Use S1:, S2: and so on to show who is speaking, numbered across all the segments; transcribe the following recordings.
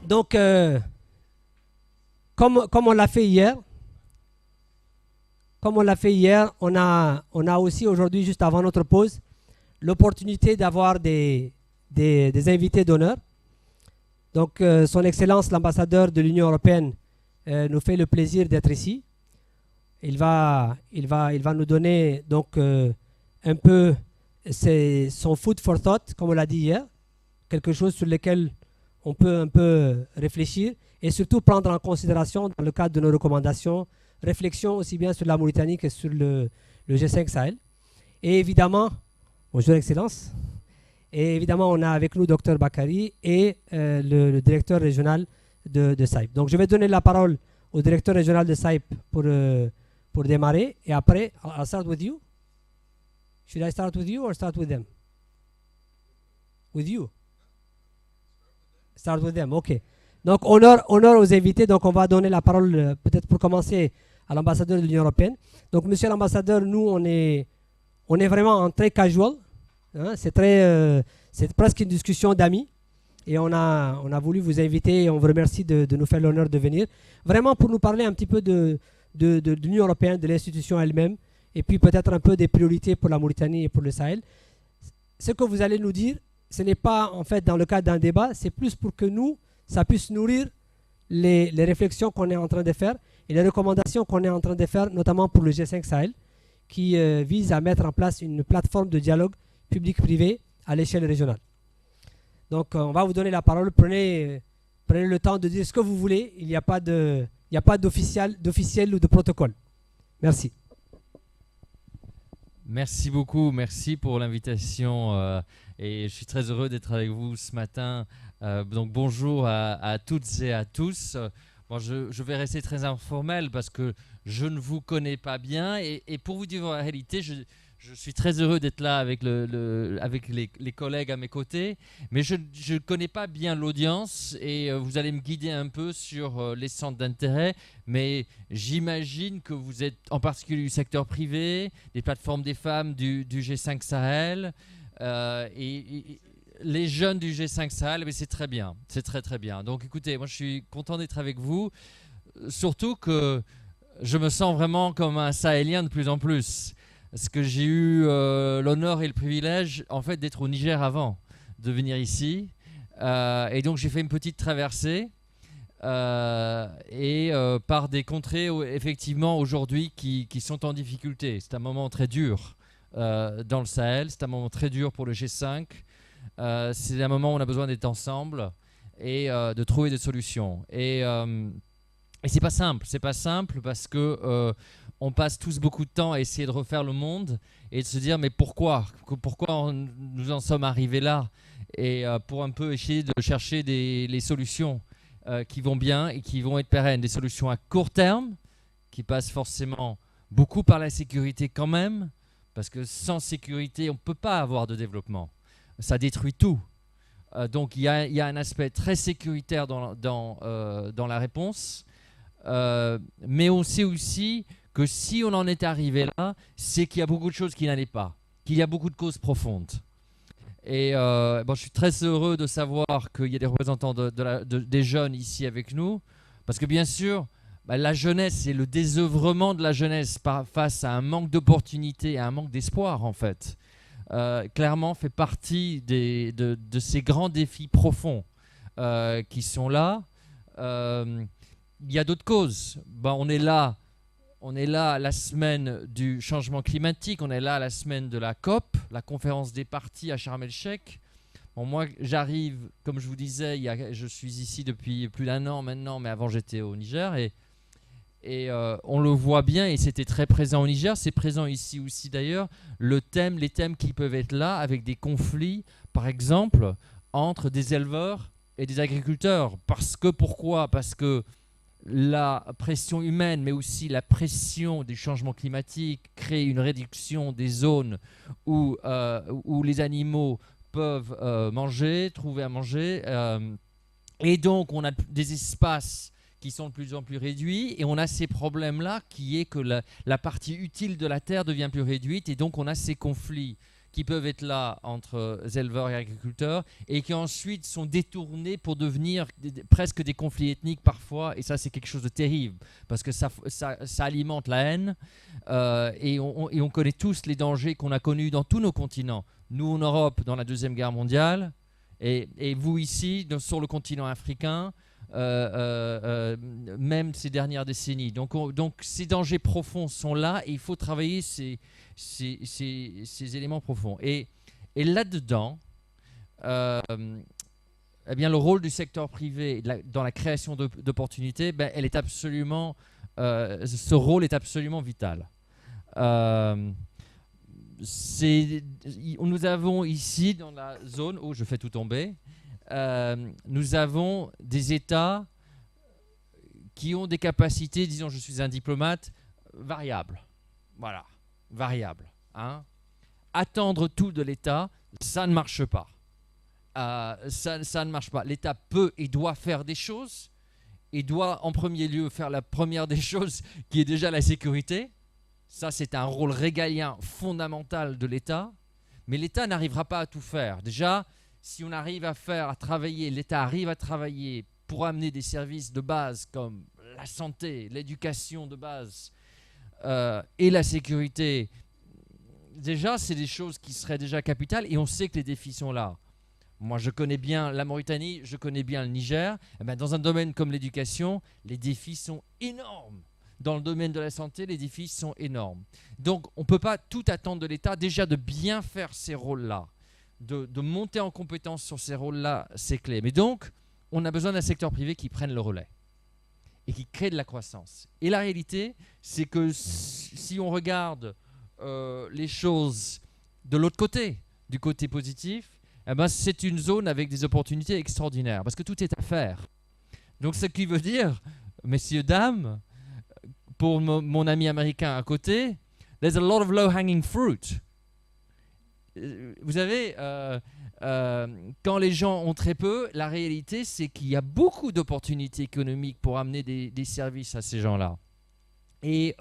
S1: Donc, comme on l'a fait hier, on a aussi aujourd'hui, juste avant notre pause, l'opportunité d'avoir des invités d'honneur. Donc, Son Excellence, l'ambassadeur de l'Union européenne, nous fait le plaisir d'être ici. Il va nous donner donc un peu son food for thought, comme on l'a dit hier, quelque chose sur lequel on peut un peu réfléchir et surtout prendre en considération dans le cadre de nos recommandations, réflexions aussi bien sur la Mauritanie que sur le G5 Sahel. Et évidemment, bonjour Excellence, et évidemment on a avec nous Dr Bakary et le directeur régional de SAIP. Donc je vais donner la parole au directeur régional de SAIP pour démarrer et après, I'll start with you. Should I start with you or start with them? With you. Start with them, ok. Donc, honneur aux invités. Donc, on va donner la parole, peut-être pour commencer, à l'ambassadeur de l'Union européenne. Donc, monsieur l'ambassadeur, nous, on est vraiment en très casual. Hein, c'est presque une discussion d'amis. Et on a voulu vous inviter et on vous remercie de nous faire l'honneur de venir. Vraiment pour nous parler un petit peu de l'Union européenne, de l'institution elle-même. Et puis, peut-être un peu des priorités pour la Mauritanie et pour le Sahel. Ce que vous allez nous dire, ce n'est pas en fait dans le cadre d'un débat, c'est plus pour que nous, ça puisse nourrir les réflexions qu'on est en train de faire et les recommandations qu'on est en train de faire, notamment pour le G5 Sahel, qui vise à mettre en place une plateforme de dialogue public-privé à l'échelle régionale. Donc, on va vous donner la parole. Prenez le temps de dire ce que vous voulez. Il n'y a pas d'officiel ou de protocole. Merci.
S2: Merci beaucoup, merci pour l'invitation et je suis très heureux d'être avec vous ce matin. Donc bonjour à toutes et à tous. Bon, je vais rester très informel parce que je ne vous connais pas bien et pour vous dire la réalité, je suis très heureux d'être là avec, avec les collègues à mes côtés, mais je ne connais pas bien l'audience et vous allez me guider un peu sur les centres d'intérêt, mais j'imagine que vous êtes en particulier du secteur privé, des plateformes des femmes du G5 Sahel et les jeunes du G5 Sahel, mais c'est très bien, c'est très très bien. Donc écoutez, moi je suis content d'être avec vous, surtout que je me sens vraiment comme un Sahélien de plus en plus. Parce que j'ai eu l'honneur et le privilège en fait d'être au Niger avant de venir ici. Et donc j'ai fait une petite traversée par des contrées effectivement aujourd'hui qui sont en difficulté. C'est un moment très dur dans le Sahel, c'est un moment très dur pour le G5. C'est un moment où on a besoin d'être ensemble et de trouver des solutions. Et c'est pas simple parce que on passe tous beaucoup de temps à essayer de refaire le monde et de se dire mais pourquoi nous en sommes arrivés là et pour un peu essayer de chercher les solutions qui vont bien et qui vont être pérennes, des solutions à court terme qui passent forcément beaucoup par la sécurité quand même parce que sans sécurité on ne peut pas avoir de développement, ça détruit tout. Donc il y a un aspect très sécuritaire dans la réponse, mais on sait aussi que si on en est arrivé là, c'est qu'il y a beaucoup de choses qui n'allaient pas, qu'il y a beaucoup de causes profondes. Et je suis très heureux de savoir qu'il y a des représentants des jeunes ici avec nous, parce que bien sûr, la jeunesse et le désœuvrement de la jeunesse face à un manque d'opportunités, à un manque d'espoir en fait, clairement fait partie de ces grands défis profonds qui sont là. Il y a d'autres causes. On est là la semaine du changement climatique, on est là la semaine de la COP, la conférence des parties à Sharm el-Sheikh. Bon, moi, j'arrive, comme je vous disais, je suis ici depuis plus d'1 an maintenant, mais avant j'étais au Niger et on le voit bien et c'était très présent au Niger, c'est présent ici aussi d'ailleurs, les thèmes qui peuvent être là avec des conflits, par exemple, entre des éleveurs et des agriculteurs. Pourquoi ? Parce que la pression humaine, mais aussi la pression du changement climatique crée une réduction des zones où les animaux peuvent trouver à manger. Et donc, on a des espaces qui sont de plus en plus réduits et on a ces problèmes-là qui est que la partie utile de la terre devient plus réduite et donc on a ces conflits qui peuvent être là entre éleveurs et agriculteurs et qui ensuite sont détournés pour devenir presque des conflits ethniques parfois. Et ça, c'est quelque chose de terrible parce que ça alimente la haine. Et on connaît tous les dangers qu'on a connus dans tous nos continents. Nous en Europe, dans la Deuxième Guerre mondiale, et vous ici, sur le continent africain, même ces dernières décennies. Donc ces dangers profonds sont là et il faut travailler ces éléments profonds. Et là-dedans, eh bien, le rôle du secteur privé dans la création d'opportunités, elle est absolument, ce rôle est absolument vital. Nous avons ici, dans la zone où je fais tout tomber, nous avons des États qui ont des capacités, disons, je suis un diplomate, variables. Voilà, variables. Hein. Attendre tout de l'État, ça ne marche pas. Ça ne marche pas. L'État peut et doit faire des choses. Il doit en premier lieu faire la première des choses qui est déjà la sécurité. Ça, c'est un rôle régalien fondamental de l'État. Mais l'État n'arrivera pas à tout faire. Déjà, si on arrive l'État arrive à travailler pour amener des services de base comme la santé, l'éducation de base et la sécurité, déjà, c'est des choses qui seraient déjà capitales et on sait que les défis sont là. Moi, je connais bien la Mauritanie, je connais bien le Niger. Eh bien, dans un domaine comme l'éducation, les défis sont énormes. Dans le domaine de la santé, les défis sont énormes. Donc, on ne peut pas tout attendre de l'État. Déjà, de bien faire ces rôles-là, de monter en compétence sur ces rôles-là, c'est clé. Mais donc, on a besoin d'un secteur privé qui prenne le relais et qui crée de la croissance. Et la réalité, c'est que si on regarde les choses de l'autre côté, du côté positif, eh ben, c'est une zone avec des opportunités extraordinaires parce que tout est à faire. Donc, ce qui veut dire, messieurs, dames, pour mon ami américain à côté, there's a lot of low-hanging fruit. Vous savez, quand les gens ont très peu, la réalité, c'est qu'il y a beaucoup d'opportunités économiques pour amener des services à ces gens-là. Et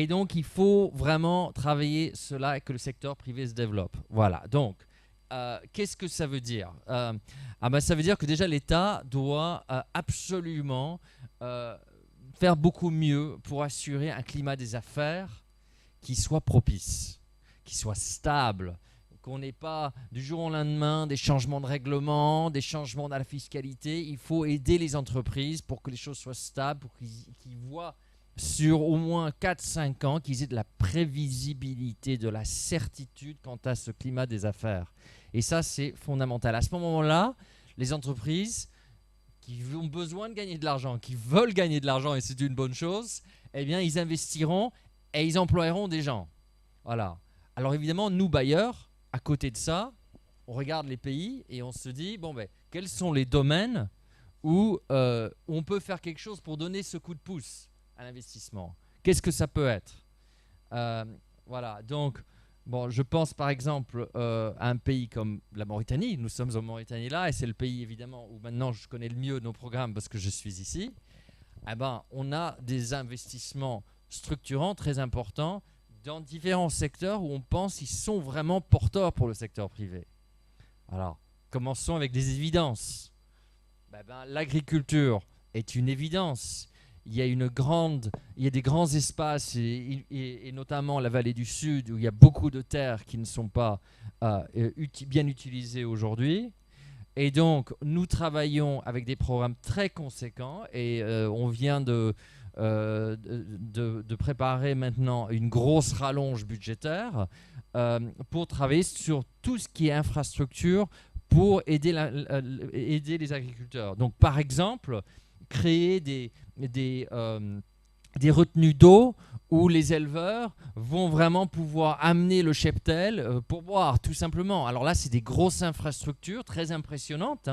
S2: donc, il faut vraiment travailler cela et que le secteur privé se développe. Voilà. Donc, qu'est-ce que ça veut dire ? Ça veut dire que déjà, l'État doit absolument faire beaucoup mieux pour assurer un climat des affaires qui soit propice, qui soit stable, qu'on n'ait pas du jour au lendemain des changements de règlement, des changements dans la fiscalité. Il faut aider les entreprises pour que les choses soient stables, pour qu'ils voient sur au moins 4-5 ans, qu'ils aient de la prévisibilité, de la certitude quant à ce climat des affaires. Et ça, c'est fondamental. À ce moment-là, les entreprises qui ont besoin de gagner de l'argent, qui veulent gagner de l'argent, et c'est une bonne chose, eh bien, ils investiront et ils emploieront des gens. Voilà. Alors évidemment, nous, bailleurs, à côté de ça, on regarde les pays et on se dit, quels sont les domaines où on peut faire quelque chose pour donner ce coup de pouce à l'investissement ? Qu'est-ce que ça peut être ? Voilà. Donc, je pense par exemple à un pays comme la Mauritanie. Nous sommes en Mauritanie là et c'est le pays évidemment où maintenant je connais le mieux nos programmes parce que je suis ici. On a des investissements structurants très importants dans différents secteurs où on pense qu'ils sont vraiment porteurs pour le secteur privé. Alors, commençons avec des évidences. L'agriculture est une évidence. Il y a des grands espaces et notamment la vallée du Sud où il y a beaucoup de terres qui ne sont pas bien utilisées aujourd'hui. Et donc, nous travaillons avec des programmes très conséquents et on vient de préparer maintenant une grosse rallonge budgétaire pour travailler sur tout ce qui est infrastructure pour aider les agriculteurs. Donc, par exemple, créer des retenues d'eau où les éleveurs vont vraiment pouvoir amener le cheptel pour boire, tout simplement. Alors là, c'est des grosses infrastructures très impressionnantes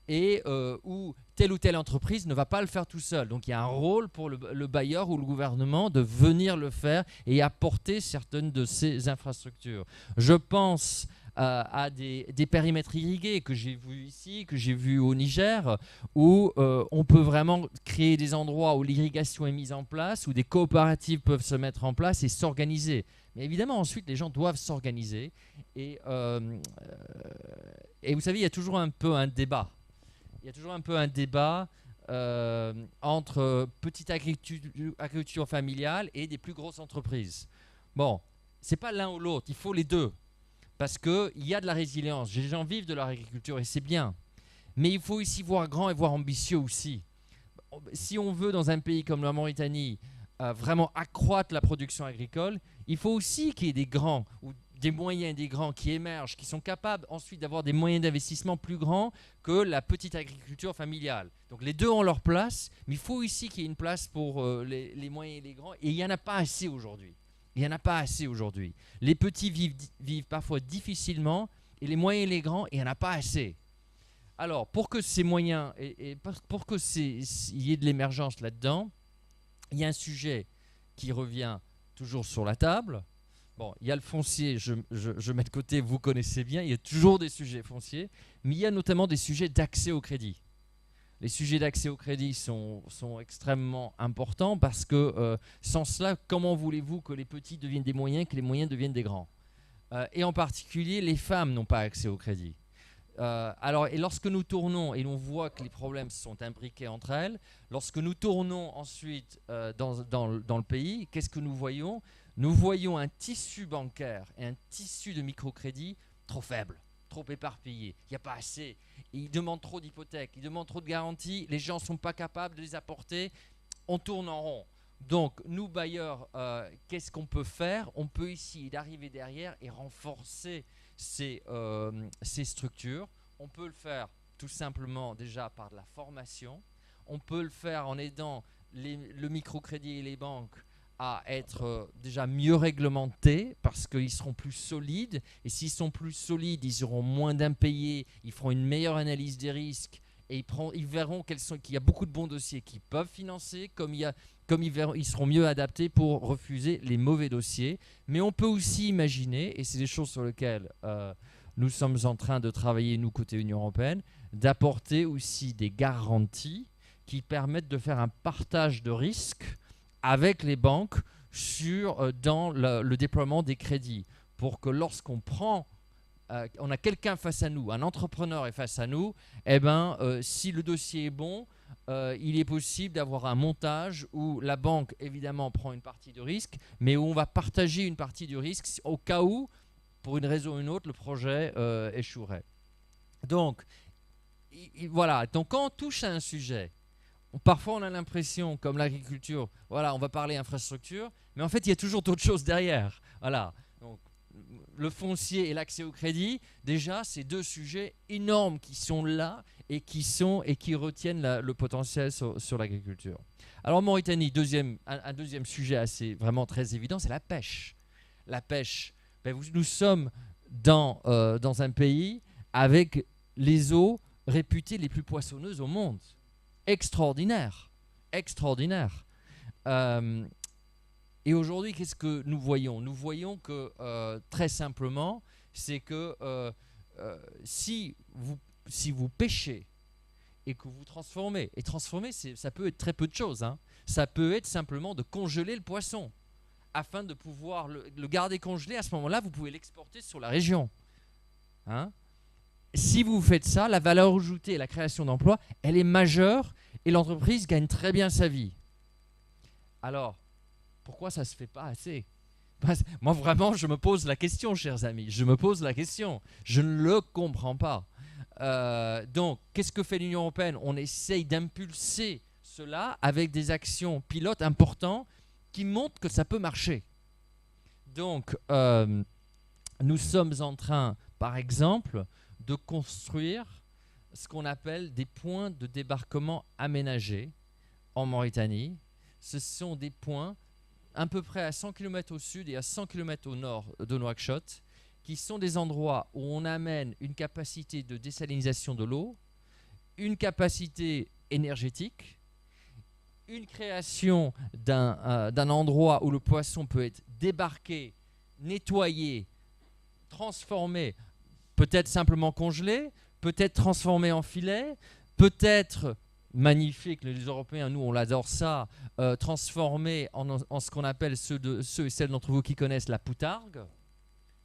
S2: et où telle ou telle entreprise ne va pas le faire tout seul. Donc il y a un rôle pour le bailleur ou le gouvernement de venir le faire et apporter certaines de ces infrastructures. Je pense à des périmètres irrigués que j'ai vus ici, que j'ai vus au Niger, où on peut vraiment créer des endroits où l'irrigation est mise en place, où des coopératives peuvent se mettre en place et s'organiser. Mais évidemment, ensuite, les gens doivent s'organiser. Et vous savez, il y a toujours un peu un débat. Il y a toujours un peu un débat entre petite agriculture familiale et des plus grosses entreprises. Bon, c'est pas l'un ou l'autre, il faut les deux. Parce qu'il y a de la résilience. Les gens vivent de leur agriculture et c'est bien. Mais il faut ici voir grand et voir ambitieux aussi. Si on veut, dans un pays comme la Mauritanie, vraiment accroître la production agricole, il faut aussi qu'il y ait des grands ou des moyens, des grands qui émergent, qui sont capables ensuite d'avoir des moyens d'investissement plus grands que la petite agriculture familiale. Donc les deux ont leur place, mais il faut ici qu'il y ait une place pour les moyens et les grands. Et il n'y en a pas assez aujourd'hui. Il n'y en a pas assez aujourd'hui. Les petits vivent parfois difficilement, et les moyens et les grands, il n'y en a pas assez. Alors, pour que ces moyens, et pour que il y ait de l'émergence là-dedans, il y a un sujet qui revient toujours sur la table. Bon, il y a le foncier, je mets de côté, vous connaissez bien, il y a toujours des sujets fonciers, mais il y a notamment des sujets d'accès au crédit. Les sujets d'accès au crédit sont extrêmement importants parce que sans cela, comment voulez-vous que les petits deviennent des moyens, que les moyens deviennent des grands et en particulier, les femmes n'ont pas accès au crédit. Et lorsque nous tournons et l'on voit que les problèmes sont imbriqués entre elles, lorsque nous tournons ensuite dans le pays, qu'est-ce que nous voyons ? Nous voyons un tissu bancaire et un tissu de microcrédit trop faible, trop éparpillé. Il n'y a pas assez. Ils demandent trop d'hypothèques, ils demandent trop de garanties. Les gens ne sont pas capables de les apporter. On tourne en rond. Donc, nous, bailleurs, qu'est-ce qu'on peut faire ? On peut ici d'arriver derrière et renforcer ces structures. On peut le faire tout simplement déjà par de la formation. On peut le faire en aidant le microcrédit et les banques à être déjà mieux réglementés parce qu'ils seront plus solides. Et s'ils sont plus solides, ils auront moins d'impayés, ils feront une meilleure analyse des risques et ils verront qu'il y a beaucoup de bons dossiers qui peuvent financer, comme ils seront mieux adaptés pour refuser les mauvais dossiers. Mais on peut aussi imaginer, et c'est des choses sur lesquelles nous sommes en train de travailler, nous, côté Union européenne, d'apporter aussi des garanties qui permettent de faire un partage de risques avec les banques dans le déploiement des crédits, pour que lorsqu'on prend, on a quelqu'un face à nous, un entrepreneur est face à nous, si le dossier est bon, il est possible d'avoir un montage où la banque évidemment prend une partie de risque, mais où on va partager une partie du risque au cas où, pour une raison ou une autre, le projet échouerait. Donc, voilà. Donc quand on touche à un sujet, parfois on a l'impression, comme l'agriculture, voilà, on va parler infrastructure, mais en fait il y a toujours d'autres choses derrière. Voilà. Donc, le foncier et l'accès au crédit, déjà, c'est deux sujets énormes qui sont là et qui retiennent le potentiel sur l'agriculture. Alors Mauritanie, un deuxième sujet vraiment très évident, c'est la pêche. La pêche. Nous sommes dans un pays avec les eaux réputées les plus poissonneuses au monde. Extraordinaire. Et aujourd'hui, qu'est-ce que nous voyons ? Nous voyons que, très simplement, c'est que si vous pêchez et que vous transformez, et transformer, ça peut être très peu de choses, hein. Ça peut être simplement de congeler le poisson, afin de pouvoir le garder congelé. À ce moment-là, vous pouvez l'exporter sur la région. Hein ? Si vous faites ça, la valeur ajoutée et la création d'emplois, elle est majeure et l'entreprise gagne très bien sa vie. Alors, pourquoi ça ne se fait pas assez ? Moi, vraiment, je me pose la question, chers amis. Je me pose la question. Je ne le comprends pas. Donc, qu'est-ce que fait l'Union européenne ? On essaye d'impulser cela avec des actions pilotes importantes qui montrent que ça peut marcher. Donc, nous sommes en train, par exemple, de construire ce qu'on appelle des points de débarquement aménagés en Mauritanie. Ce sont des points à peu près à 100 km au sud et à 100 km au nord de Nouakchott, qui sont des endroits où on amène une capacité de désalinisation de l'eau, une capacité énergétique, une création d'un endroit où le poisson peut être débarqué, nettoyé, transformé, peut-être simplement congelé, peut-être transformé en filet, peut-être magnifique, les Européens, nous on l'adore ça, transformé en ce qu'on appelle ceux et celles d'entre vous qui connaissent la poutargue,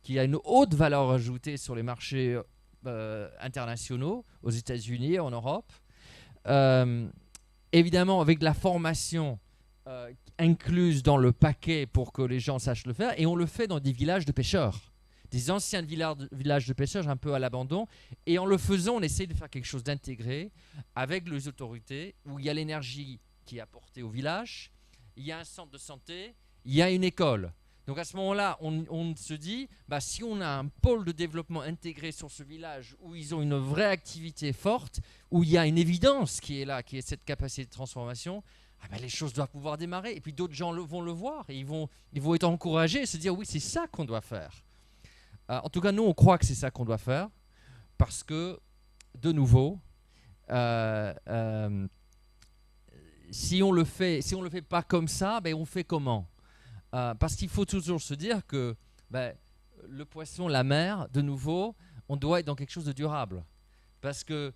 S2: qui a une haute valeur ajoutée sur les marchés internationaux, aux États-Unis, en Europe. Évidemment, avec de la formation incluse dans le paquet pour que les gens sachent le faire, et on le fait dans des villages de pêcheurs, des anciens villages de pêcheurs un peu à l'abandon, et en le faisant, on essaie de faire quelque chose d'intégré avec les autorités, où il y a l'énergie qui est apportée au village, il y a un centre de santé, il y a une école. Donc à ce moment-là, on se dit, si on a un pôle de développement intégré sur ce village où ils ont une vraie activité forte, où il y a une évidence qui est là, qui est cette capacité de transformation, les choses doivent pouvoir démarrer. Et puis d'autres gens vont le voir et ils vont être encouragés et se dire, oui, c'est ça qu'on doit faire. En tout cas, nous, on croit que c'est ça qu'on doit faire parce que, de nouveau, si on le fait pas comme ça, on fait comment ? Parce qu'il faut toujours se dire que le poisson, la mer, de nouveau, on doit être dans quelque chose de durable. Parce que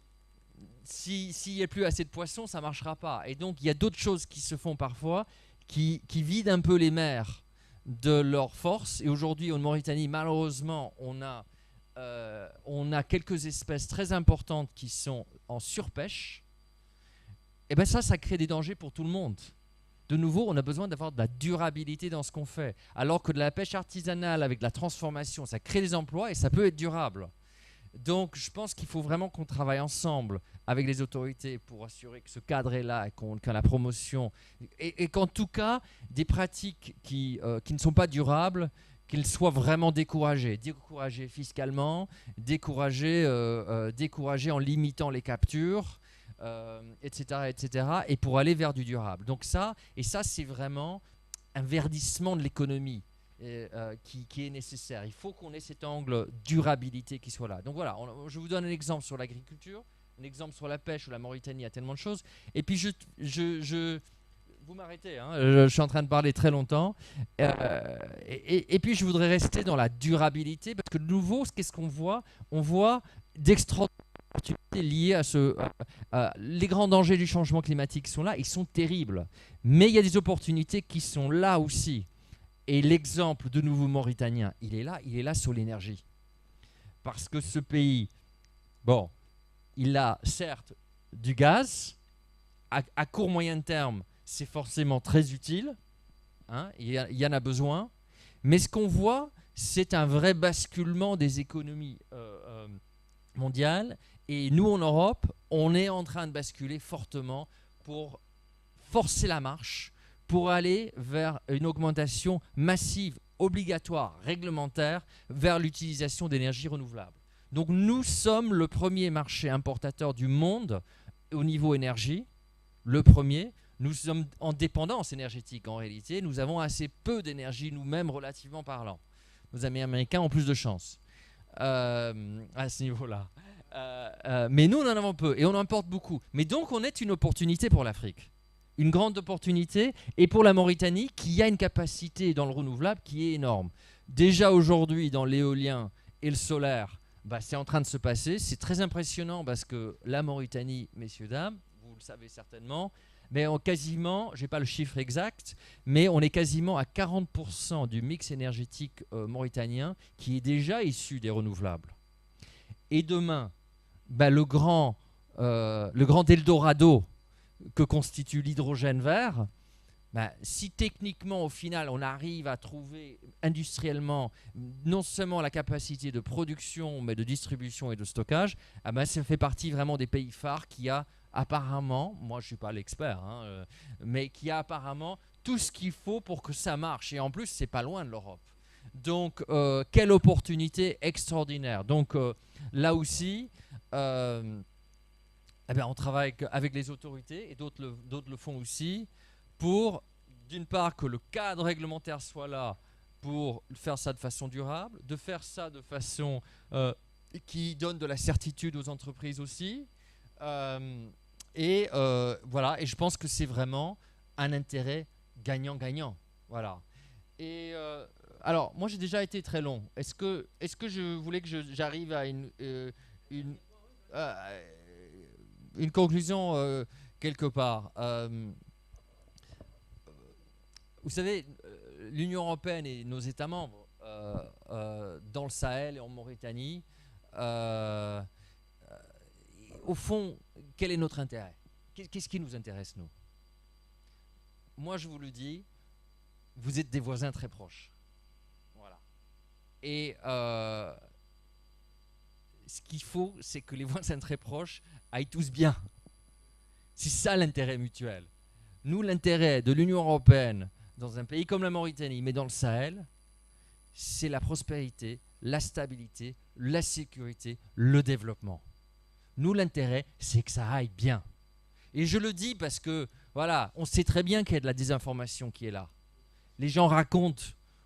S2: s'il n'y a plus assez de poissons, ça ne marchera pas. Et donc, il y a d'autres choses qui se font parfois qui vident un peu les mers de leur force. Et aujourd'hui, en Mauritanie, malheureusement, on a quelques espèces très importantes qui sont en surpêche. Et ça crée des dangers pour tout le monde. De nouveau, on a besoin d'avoir de la durabilité dans ce qu'on fait. Alors que de la pêche artisanale avec de la transformation, ça crée des emplois et ça peut être durable. Donc, je pense qu'il faut vraiment qu'on travaille ensemble avec les autorités pour assurer que ce cadre est là et que la promotion... Et qu'en tout cas, des pratiques qui ne sont pas durables, qu'ils soient vraiment découragés. Découragés fiscalement, découragés en limitant les captures, etc., et pour aller vers du durable. Donc ça c'est vraiment un verdissement de l'économie qui est nécessaire. Il faut qu'on ait cet angle durabilité qui soit là. Donc voilà, je vous donne un exemple sur l'agriculture, un exemple sur la pêche où la Mauritanie a tellement de choses. Et puis vous m'arrêtez, hein, je suis en train de parler très longtemps. Et puis je voudrais rester dans la durabilité parce que de nouveau, qu'est-ce qu'on voit ? On voit d'extraordinaires opportunités liées à les grands dangers du changement climatique sont là, ils sont terribles. Mais il y a des opportunités qui sont là aussi. Et l'exemple de nouveau mauritanien, il est là sur l'énergie. Parce que ce pays, il a certes du gaz, à court moyen terme, c'est forcément très utile, hein, il y en a besoin, mais ce qu'on voit, c'est un vrai basculement des économies mondiales, et nous en Europe, on est en train de basculer fortement pour forcer la marche, pour aller vers une augmentation massive, obligatoire, réglementaire, vers l'utilisation d'énergies renouvelables. Donc nous sommes le premier marché importateur du monde au niveau énergie, le premier. Nous sommes en dépendance énergétique en réalité. Nous avons assez peu d'énergie nous-mêmes relativement parlant. Nos amis américains ont plus de chance à ce niveau-là. Mais nous, on en avons peu et on importe beaucoup. Mais donc, on est une opportunité pour l'Afrique. Une grande opportunité et pour la Mauritanie qui a une capacité dans le renouvelable qui est énorme. Déjà aujourd'hui, dans l'éolien et le solaire, c'est en train de se passer. C'est très impressionnant parce que la Mauritanie, messieurs, dames, vous le savez certainement, mais quasiment, je n'ai pas le chiffre exact, mais on est quasiment à 40% du mix énergétique mauritanien qui est déjà issu des renouvelables. Et demain, le grand Eldorado que constitue l'hydrogène vert, si techniquement, au final, on arrive à trouver industriellement non seulement la capacité de production, mais de distribution et de stockage, ça fait partie vraiment des pays phares qui a apparemment, moi je ne suis pas l'expert, mais qui a apparemment tout ce qu'il faut pour que ça marche. Et en plus, c'est pas loin de l'Europe. Donc, quelle opportunité extraordinaire. Donc, là aussi, on travaille avec les autorités et d'autres le font aussi pour, d'une part, que le cadre réglementaire soit là pour faire ça de façon durable, de faire ça de façon qui donne de la certitude aux entreprises aussi, Voilà, et je pense que c'est vraiment un intérêt gagnant-gagnant. Voilà. Et alors, moi j'ai déjà été très long. Est-ce que je voulais que j'arrive à une, euh, une conclusion quelque part? Vous savez, l'Union européenne et nos États membres dans le Sahel et en Mauritanie, au fond, quel est notre intérêt? Qu'est-ce qui nous intéresse, nous? Moi, je vous le dis, vous êtes des voisins très proches. Voilà. Et ce qu'il faut, c'est que les voisins très proches aillent tous bien. C'est ça l'intérêt mutuel. Nous, l'intérêt de l'Union européenne dans un pays comme la Mauritanie, mais dans le Sahel, c'est la prospérité, la stabilité, la sécurité, le développement. Nous, l'intérêt, c'est que ça aille bien. Et je le dis parce que, voilà, on sait très bien qu'il y a de la désinformation qui est là. Les gens racontent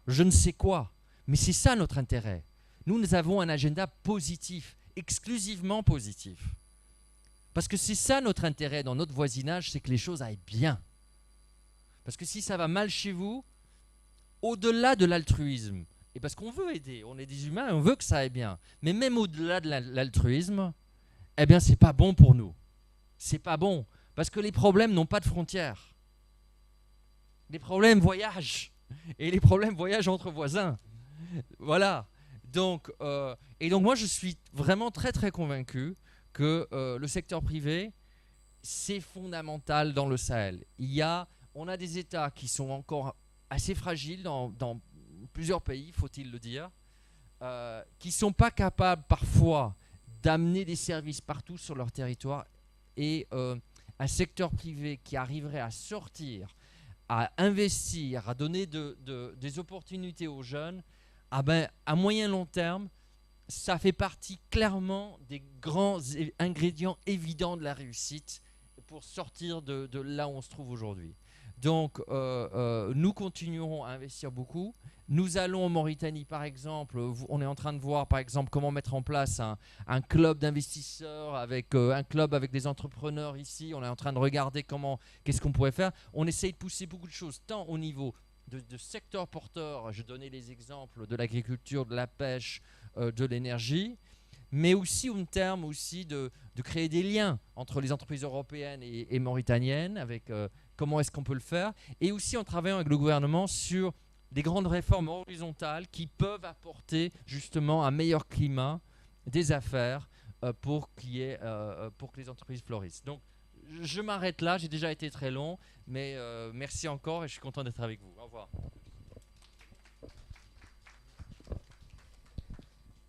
S2: je ne sais quoi, mais c'est ça notre intérêt. Nous avons un agenda positif, exclusivement positif. Parce que c'est ça notre intérêt dans notre voisinage, c'est que les choses aillent bien. Parce que si ça va mal chez vous, au-delà de l'altruisme, et parce qu'on veut aider, on est des humains et on veut que ça aille bien, mais même au-delà de l'altruisme, eh bien c'est pas bon pour nous. C'est pas bon, parce que les problèmes n'ont pas de frontières. Les problèmes voyagent, et les problèmes voyagent entre voisins. Voilà. Donc, et donc moi je suis vraiment très très convaincu que le secteur privé, c'est fondamental dans le Sahel. On a des États qui sont encore assez fragiles dans plusieurs pays, faut-il le dire, qui ne sont pas capables parfois d'amener des services partout sur leur territoire, et un secteur privé qui arriverait à sortir, à investir, à donner des opportunités aux jeunes, à moyen long terme, ça fait partie clairement des grands ingrédients évidents de la réussite pour sortir de là où on se trouve aujourd'hui. Donc, nous continuerons à investir beaucoup. Nous allons en Mauritanie, par exemple. On est en train de voir, par exemple, comment mettre en place un club d'investisseurs, un club avec des entrepreneurs ici. On est en train de regarder qu'est-ce qu'on pourrait faire. On essaye de pousser beaucoup de choses, tant au niveau de secteurs porteurs. Je donnais les exemples de l'agriculture, de la pêche, de l'énergie, mais aussi en termes aussi de créer des liens entre les entreprises européennes et mauritaniennes, avec comment est-ce qu'on peut le faire, et aussi en travaillant avec le gouvernement sur des grandes réformes horizontales qui peuvent apporter justement un meilleur climat des affaires pour que les entreprises fleurissent. Donc je m'arrête là, j'ai déjà été très long, mais merci encore et je suis content d'être avec vous. Au revoir.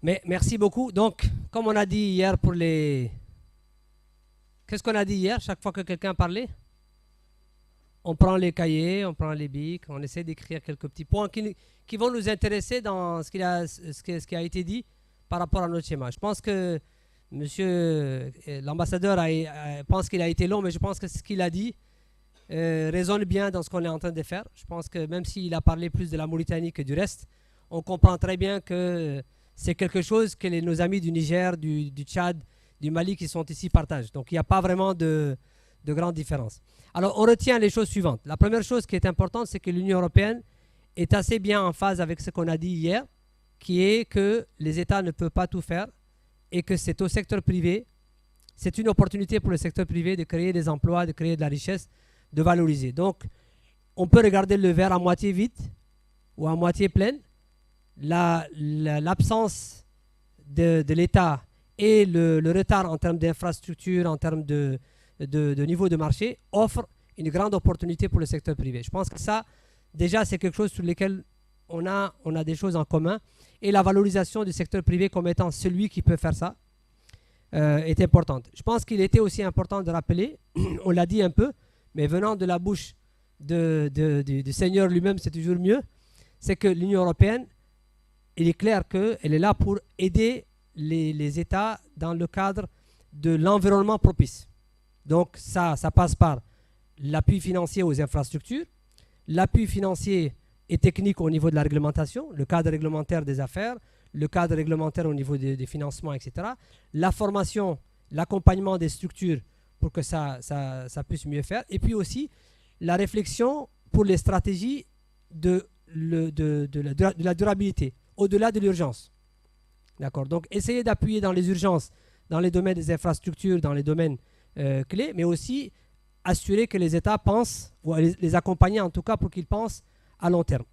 S1: Mais merci beaucoup. Donc, comme on a dit hier pour les... Qu'est-ce qu'on a dit hier chaque fois que quelqu'un parlait? On prend les cahiers, on prend les bics, on essaie d'écrire quelques petits points qui vont nous intéresser dans ce qui a été dit par rapport à notre schéma. Je pense que monsieur l'ambassadeur pense qu'il a été long, mais je pense que ce qu'il a dit résonne bien dans ce qu'on est en train de faire. Je pense que même s'il a parlé plus de la Mauritanie que du reste, on comprend très bien que c'est quelque chose que nos amis du Niger, du Tchad, du Mali qui sont ici partagent. Donc il n'y a pas vraiment de grande différence. Alors on retient les choses suivantes. La première chose qui est importante, c'est que l'Union européenne est assez bien en phase avec ce qu'on a dit hier, qui est que les États ne peuvent pas tout faire et que c'est au secteur privé, c'est une opportunité pour le secteur privé de créer des emplois, de créer de la richesse, de valoriser. Donc on peut regarder le verre à moitié vide ou à moitié plein. L'absence de l'État et le retard en termes d'infrastructure, en termes de niveau de marché, offre une grande opportunité pour le secteur privé. Je pense que ça, déjà, c'est quelque chose sur lequel on a des choses en commun. Et la valorisation du secteur privé comme étant celui qui peut faire ça est importante. Je pense qu'il était aussi important de rappeler, on l'a dit un peu, mais venant de la bouche du Seigneur lui-même, c'est toujours mieux, c'est que l'Union européenne, il est clair qu'elle est là pour aider les États dans le cadre de l'environnement propice. Donc ça passe par l'appui financier aux infrastructures, l'appui financier et technique au niveau de la réglementation, le cadre réglementaire des affaires, le cadre réglementaire au niveau des financements, etc. La formation l'accompagnement des structures pour que ça puisse mieux faire, et puis aussi la réflexion pour les stratégies de la durabilité, au-delà de l'urgence. D'accord. Donc, essayer d'appuyer dans les urgences, dans les domaines des infrastructures, dans les domaines clés, mais aussi assurer que les États pensent, ou les accompagner en tout cas pour qu'ils pensent à long terme.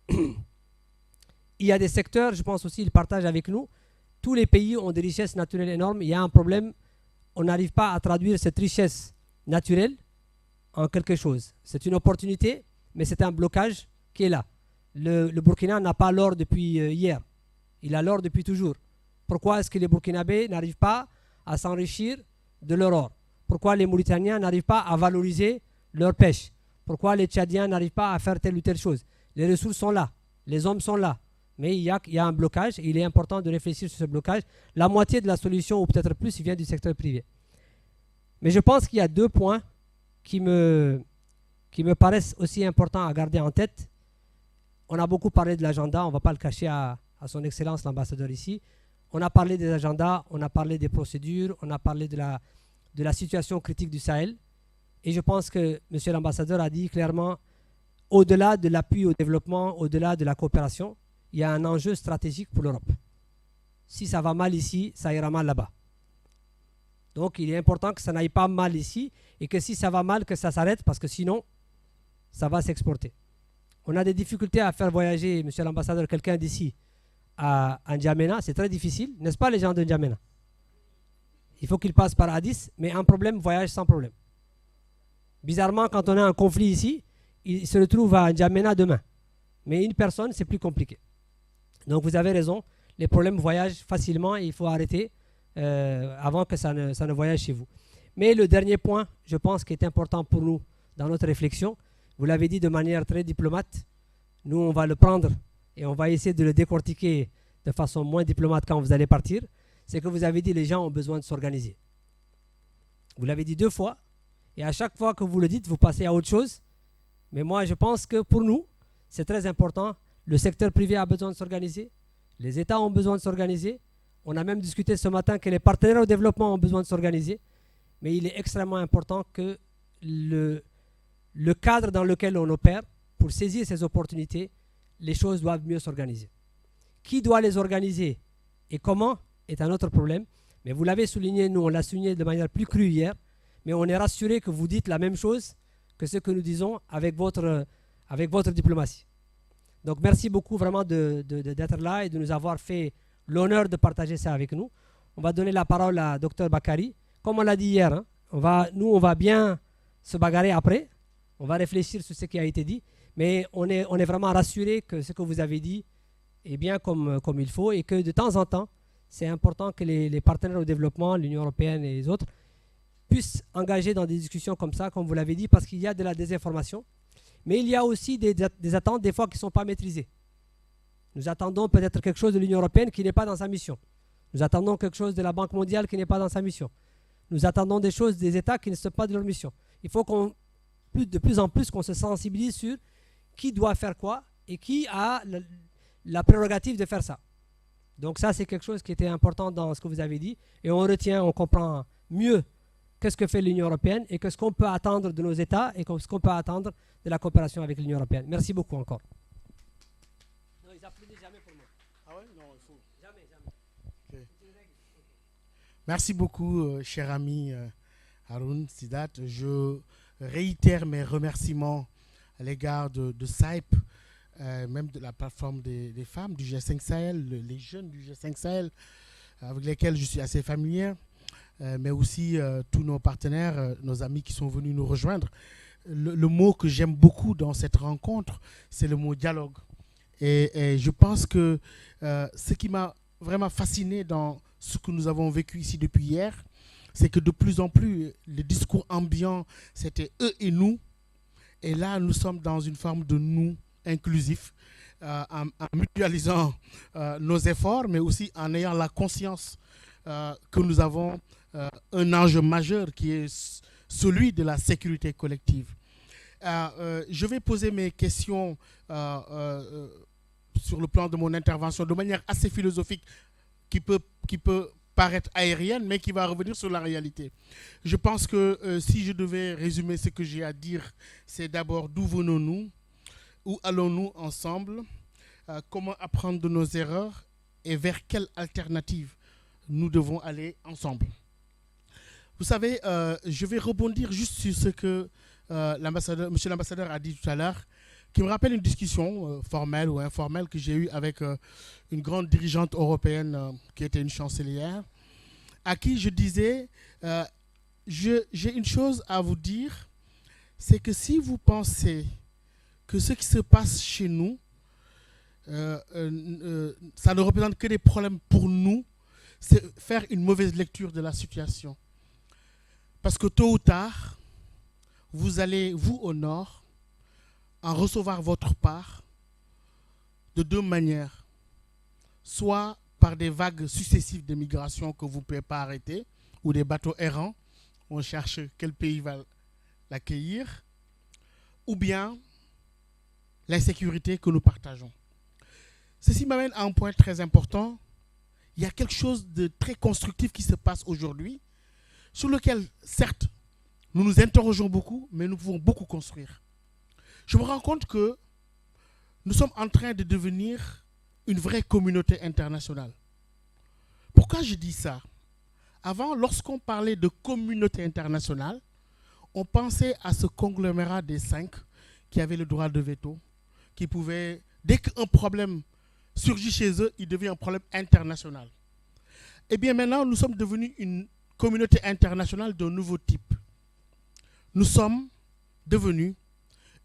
S1: Il y a des secteurs, je pense aussi, ils partagent avec nous, tous les pays ont des richesses naturelles énormes. Il y a un problème, on n'arrive pas à traduire cette richesse naturelle en quelque chose. C'est une opportunité, mais c'est un blocage qui est là. Le Burkina n'a pas l'or depuis hier. Il a l'or depuis toujours. Pourquoi est-ce que les Burkinabés n'arrivent pas à s'enrichir de leur or? Pourquoi les Mauritaniens n'arrivent pas à valoriser leur pêche? Pourquoi les Tchadiens n'arrivent pas à faire telle ou telle chose? Les ressources sont là, les hommes sont là, mais il y a un blocage et il est important de réfléchir sur ce blocage. La moitié de la solution, ou peut-être plus, vient du secteur privé. Mais je pense qu'il y a deux points qui me paraissent aussi importants à garder en tête. On a beaucoup parlé de l'agenda, on ne va pas le cacher à son Excellence l'ambassadeur ici. On a parlé des agendas, on a parlé des procédures, on a parlé de la situation critique du Sahel. Et je pense que M. l'ambassadeur a dit clairement, au-delà de l'appui au développement, au-delà de la coopération, il y a un enjeu stratégique pour l'Europe. Si ça va mal ici, ça ira mal là-bas. Donc il est important que ça n'aille pas mal ici et que si ça va mal, que ça s'arrête parce que sinon, ça va s'exporter. On a des difficultés à faire voyager, M. l'ambassadeur, quelqu'un d'ici à N'Djamena. C'est très difficile, n'est-ce pas les gens de N'Djamena? Il faut qu'il passe par Addis, mais un problème voyage sans problème. Bizarrement, quand on a un conflit ici, il se retrouve à N'Djamena demain. Mais une personne, c'est plus compliqué. Donc vous avez raison, les problèmes voyagent facilement et il faut arrêter avant que ça ne voyage chez vous. Mais le dernier point, je pense, qui est important pour nous dans notre réflexion, vous l'avez dit de manière très diplomate, nous on va le prendre et on va essayer de le décortiquer de façon moins diplomate quand vous allez partir, c'est que vous avez dit les gens ont besoin de s'organiser. Vous l'avez dit 2 fois, et à chaque fois que vous le dites, vous passez à autre chose. Mais moi, je pense que pour nous, c'est très important. Le secteur privé a besoin de s'organiser, les États ont besoin de s'organiser. On a même discuté ce matin que les partenaires au développement ont besoin de s'organiser. Mais il est extrêmement important que le cadre dans lequel on opère, pour saisir ces opportunités, les choses doivent mieux s'organiser. Qui doit les organiser et comment est un autre problème. Mais vous l'avez souligné, nous on l'a souligné de manière plus crue hier, mais on est rassuré que vous dites la même chose que ce que nous disons avec votre diplomatie. Donc merci beaucoup vraiment d'être là et de nous avoir fait l'honneur de partager ça avec nous. On va donner la parole à Dr Bakary. Comme on l'a dit hier, hein, on va bien se bagarrer après. On va réfléchir sur ce qui a été dit. Mais on est vraiment rassuré que ce que vous avez dit est bien comme il faut et que de temps en temps, c'est important que les partenaires au développement, l'Union européenne et les autres, puissent engager dans des discussions comme ça, comme vous l'avez dit, parce qu'il y a de la désinformation. Mais il y a aussi des attentes des fois qui ne sont pas maîtrisées. Nous attendons peut-être quelque chose de l'Union européenne qui n'est pas dans sa mission. Nous attendons quelque chose de la Banque mondiale qui n'est pas dans sa mission. Nous attendons des choses des États qui ne sont pas de leur mission. Il faut de plus en plus qu'on se sensibilise sur qui doit faire quoi et qui a la prérogative de faire ça. Donc ça, c'est quelque chose qui était important dans ce que vous avez dit. Et on retient, on comprend mieux qu'est-ce que fait l'Union européenne et qu'est-ce qu'on peut attendre de nos États et ce qu'on peut attendre de la coopération avec l'Union européenne. Merci beaucoup encore. Non, ils applaudissent jamais pour moi.
S3: Ah ouais? Non, il faut.
S1: Jamais.
S3: Okay. Merci beaucoup, cher ami Haroun Sidat. Je réitère mes remerciements à l'égard de SAIP, même de la plateforme des femmes du G5 Sahel, les jeunes du G5 Sahel, avec lesquels je suis assez familier, mais aussi tous nos partenaires, nos amis qui sont venus nous rejoindre. Le mot que j'aime beaucoup dans cette rencontre, c'est le mot dialogue. Et je pense que ce qui m'a vraiment fasciné dans ce que nous avons vécu ici depuis hier, c'est que de plus en plus, le discours ambiant, c'était eux et nous. Et là, nous sommes dans une forme de nous inclusif, en mutualisant nos efforts, mais aussi en ayant la conscience que nous avons un enjeu majeur qui est celui de la sécurité collective. Je vais poser mes questions sur le plan de mon intervention de manière assez philosophique qui peut paraître aérienne, mais qui va revenir sur la réalité. Je pense que si je devais résumer ce que j'ai à dire, c'est d'abord d'où venons-nous, où allons-nous ensemble, comment apprendre de nos erreurs et vers quelle alternative nous devons aller ensemble. Vous savez, je vais rebondir juste sur ce que monsieur l'ambassadeur a dit tout à l'heure, qui me rappelle une discussion formelle ou informelle que j'ai eue avec une grande dirigeante européenne qui était une chancelière, à qui je disais, j'ai une chose à vous dire, c'est que si vous pensez que ce qui se passe chez nous, ça ne représente que des problèmes pour nous, c'est faire une mauvaise lecture de la situation. Parce que tôt ou tard, vous allez, vous au nord, en recevoir votre part de deux manières. Soit par des vagues successives de migration que vous ne pouvez pas arrêter, ou des bateaux errants, on cherche quel pays va l'accueillir, ou bien l'insécurité que nous partageons. Ceci m'amène à un point très important. Il y a quelque chose de très constructif qui se passe aujourd'hui, sur lequel, certes, nous nous interrogeons beaucoup, mais nous pouvons beaucoup construire. Je me rends compte que nous sommes en train de devenir une vraie communauté internationale. Pourquoi je dis ça? Avant, lorsqu'on parlait de communauté internationale, on pensait à ce conglomérat des 5 qui avaient le droit de veto, qui pouvaient, dès qu'un problème surgit chez eux, il devient un problème international. Eh bien maintenant, nous sommes devenus une communauté internationale d'un nouveau type. Nous sommes devenus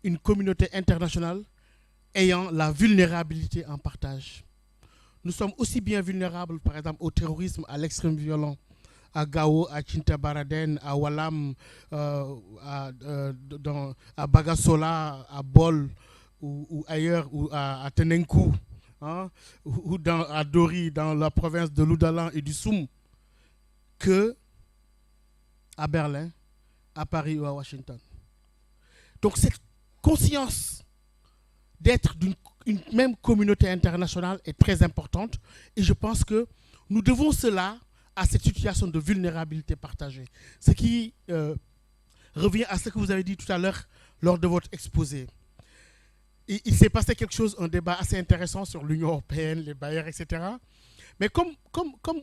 S3: une communauté internationale ayant la vulnérabilité en partage. Nous sommes aussi bien vulnérables, par exemple, au terrorisme, à l'extrême violent, à Gao, à Chintabaraden, à Walam, à Bagasola, à Bol, ou ailleurs, ou à Tenenkou, hein, ou à Dori, dans la province de l'Oudalan et du Soum, que à Berlin, à Paris ou à Washington. Donc cette conscience d'être d'une même communauté internationale est très importante et je pense que nous devons cela à cette situation de vulnérabilité partagée. Ce qui revient à ce que vous avez dit tout à l'heure lors de votre exposé. Il s'est passé quelque chose, un débat assez intéressant sur l'Union européenne, les bailleurs, etc. Mais comme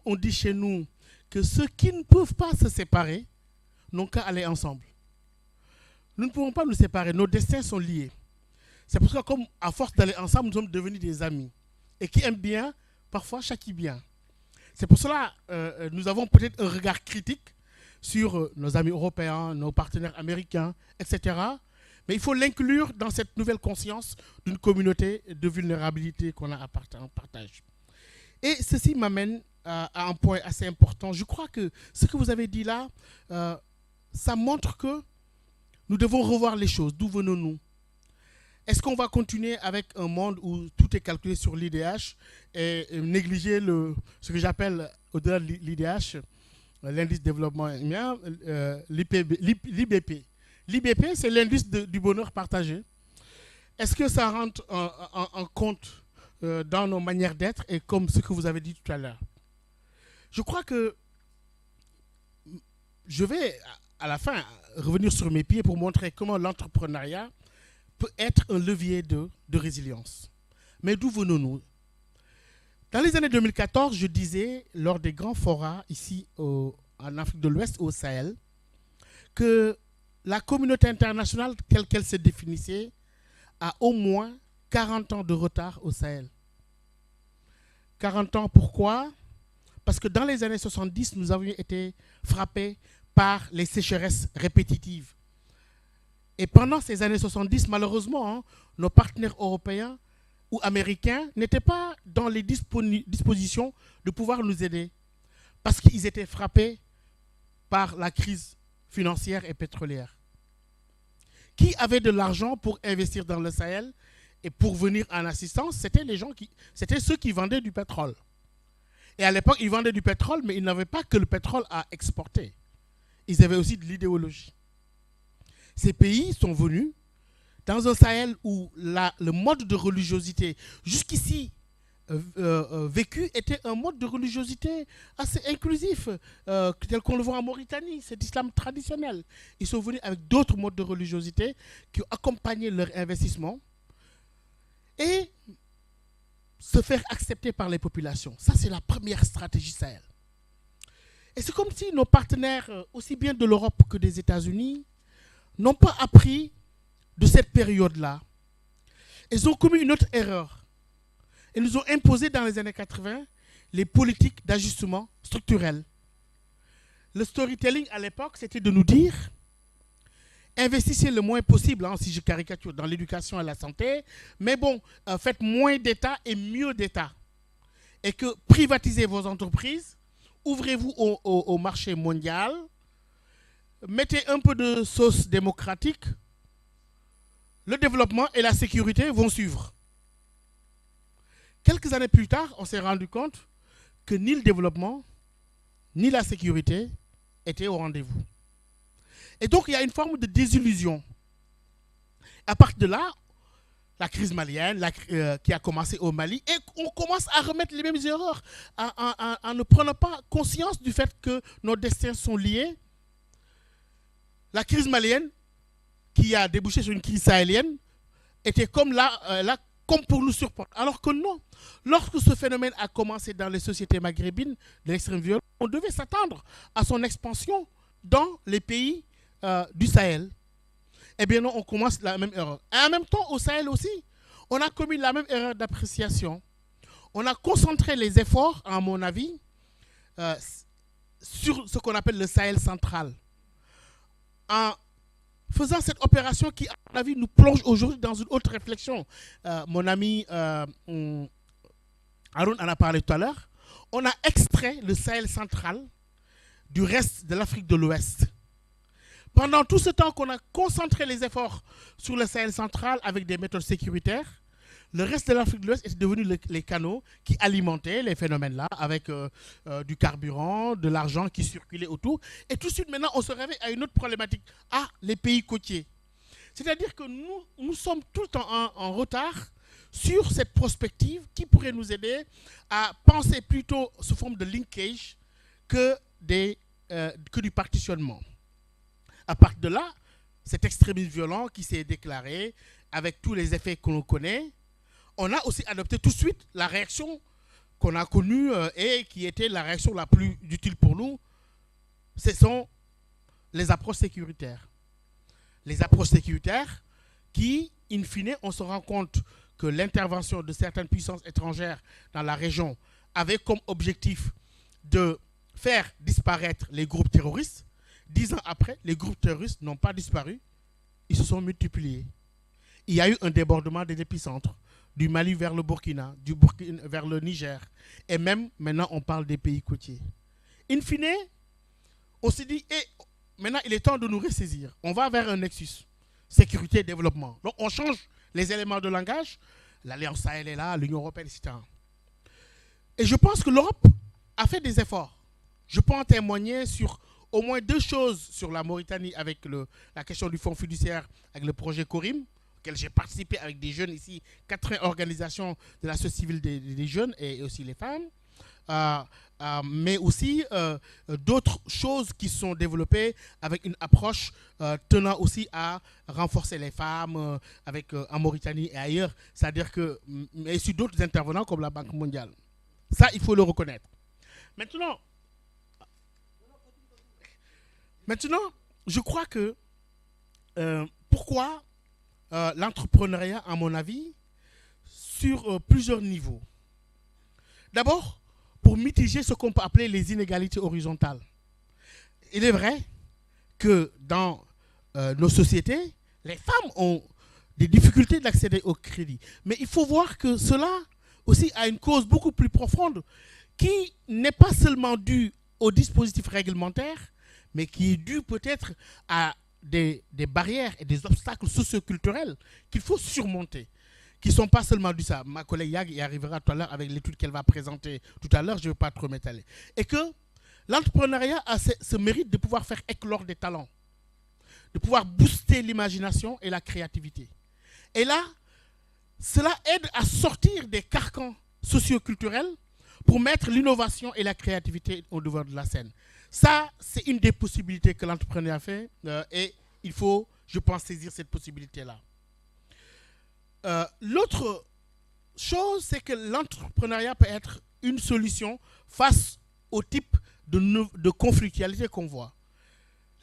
S3: on dit chez nous que ceux qui ne peuvent pas se séparer n'ont qu'à aller ensemble. Nous ne pouvons pas nous séparer, nos destins sont liés. C'est pour ça que, comme à force d'aller ensemble, nous sommes devenus des amis. Et qui aiment bien, parfois chacun bien. C'est pour cela que nous avons peut-être un regard critique sur nos amis européens, nos partenaires américains, etc. Mais il faut l'inclure dans cette nouvelle conscience d'une communauté de vulnérabilité qu'on a en partage. Et ceci m'amène à un point assez important. Je crois que ce que vous avez dit là, ça montre que nous devons revoir les choses. D'où venons-nous? Est-ce qu'on va continuer avec un monde où tout est calculé sur l'IDH et négliger ce que j'appelle, au-delà de l'IDH, l'indice de développement humain, l'IBP? L'IBP, c'est l'indice du bonheur partagé. Est-ce que ça rentre en compte dans nos manières d'être et comme ce que vous avez dit tout à l'heure? Je crois que je vais, à la fin, revenir sur mes pieds pour montrer comment l'entrepreneuriat peut être un levier de résilience. Mais d'où venons-nous? Dans les années 2014, je disais, lors des grands forats ici en Afrique de l'Ouest, au Sahel, que la communauté internationale, telle qu'elle se définissait, a au moins 40 ans de retard au Sahel. 40 ans, pourquoi? Parce que dans les années 70, nous avions été frappés par les sécheresses répétitives. Et pendant ces années 70, malheureusement, nos partenaires européens ou américains n'étaient pas dans les dispositions de pouvoir nous aider parce qu'ils étaient frappés par la crise financière et pétrolière. Qui avait de l'argent pour investir dans le Sahel et pour venir en assistance? C'était ceux qui vendaient du pétrole. Et à l'époque, ils vendaient du pétrole, mais ils n'avaient pas que le pétrole à exporter. Ils avaient aussi de l'idéologie. Ces pays sont venus dans un Sahel où le mode de religiosité, jusqu'ici vécu était un mode de religiosité assez inclusif, tel qu'on le voit en Mauritanie. C'est l'islam traditionnel. Ils sont venus avec d'autres modes de religiosité qui ont accompagné leur investissement et se faire accepter par les populations. Ça, c'est la première stratégie Sahel. Et c'est comme si nos partenaires, aussi bien de l'Europe que des États-Unis, n'ont pas appris de cette période-là. Ils ont commis une autre erreur. Ils nous ont imposé dans les années 80 les politiques d'ajustement structurel. Le storytelling à l'époque, c'était de nous dire investissez le moins possible, si je caricature, dans l'éducation et la santé, mais bon, faites moins d'État et mieux d'État. Et que privatisez vos entreprises, ouvrez-vous au marché mondial, mettez un peu de sauce démocratique, le développement et la sécurité vont suivre. Quelques années plus tard, on s'est rendu compte que ni le développement, ni la sécurité étaient au rendez-vous. Et donc, il y a une forme de désillusion. À partir de là, la crise malienne qui a commencé au Mali, et on commence à remettre les mêmes erreurs, en ne prenant pas conscience du fait que nos destins sont liés. La crise malienne, qui a débouché sur une crise sahélienne, était comme là comme pour nous surprendre. Alors que non, lorsque ce phénomène a commencé dans les sociétés maghrébines de l'extrême violence, on devait s'attendre à son expansion dans les pays du Sahel. Eh bien non, on commence la même erreur. Et en même temps, au Sahel aussi, on a commis la même erreur d'appréciation. On a concentré les efforts, à mon avis, sur ce qu'on appelle le Sahel central. En faisant cette opération qui, à mon avis, nous plonge aujourd'hui dans une autre réflexion. Mon ami Haroun en a parlé tout à l'heure. On a extrait le Sahel central du reste de l'Afrique de l'Ouest. Pendant tout ce temps qu'on a concentré les efforts sur le Sahel central avec des méthodes sécuritaires, le reste de l'Afrique de l'Ouest est devenu les canaux qui alimentaient les phénomènes-là avec du carburant, de l'argent qui circulait autour. Et tout de suite, maintenant, on se réveille à une autre problématique. Ah, les pays côtiers. C'est-à-dire que nous sommes tout le temps en retard sur cette prospective qui pourrait nous aider à penser plutôt sous forme de linkage que du partitionnement. À partir de là, cet extrémisme violent qui s'est déclaré avec tous les effets que l'on connaît, on a aussi adopté tout de suite la réaction qu'on a connue et qui était la réaction la plus utile pour nous. Ce sont les approches sécuritaires. Les approches sécuritaires qui, in fine, on se rend compte que l'intervention de certaines puissances étrangères dans la région avait comme objectif de faire disparaître les groupes terroristes. 10 ans après, les groupes terroristes n'ont pas disparu, ils se sont multipliés. Il y a eu un débordement des épicentres, du Mali vers le Burkina, du Burkina vers le Niger, et même maintenant on parle des pays côtiers. In fine, on s'est dit, maintenant il est temps de nous ressaisir. On va vers un nexus, sécurité et développement. Donc on change les éléments de langage, l'Alliance Sahel est là, l'Union européenne, etc. Et je pense que l'Europe a fait des efforts. Je peux en témoigner sur au moins 2 choses sur la Mauritanie avec la question du fonds fiduciaire, avec le projet Corim, auquel j'ai participé avec des jeunes ici, 80 organisations de la société civile des jeunes et aussi les femmes, mais aussi d'autres choses qui sont développées avec une approche tenant aussi à renforcer les femmes en Mauritanie et ailleurs, c'est-à-dire que, mais sur d'autres intervenants comme la Banque mondiale. Ça, il faut le reconnaître. Maintenant, je crois que pourquoi l'entrepreneuriat, à mon avis, sur plusieurs niveaux. D'abord, pour mitiger ce qu'on peut appeler les inégalités horizontales. Il est vrai que dans nos sociétés, les femmes ont des difficultés d'accéder au crédit. Mais il faut voir que cela aussi a une cause beaucoup plus profonde qui n'est pas seulement due aux dispositifs réglementaires, mais qui est dû peut-être à des barrières et des obstacles socioculturels qu'il faut surmonter, qui ne sont pas seulement dus à ma collègue Yag y arrivera tout à l'heure avec l'étude qu'elle va présenter tout à l'heure, je ne vais pas trop m'étaler. Et que l'entrepreneuriat a ce mérite de pouvoir faire éclore des talents, de pouvoir booster l'imagination et la créativité. Et là, cela aide à sortir des carcans socio-culturels pour mettre l'innovation et la créativité au devant de la scène. Ça, c'est une des possibilités que l'entrepreneuriat fait et il faut, je pense, saisir cette possibilité-là. L'autre chose, c'est que l'entrepreneuriat peut être une solution face au type de conflictualité qu'on voit.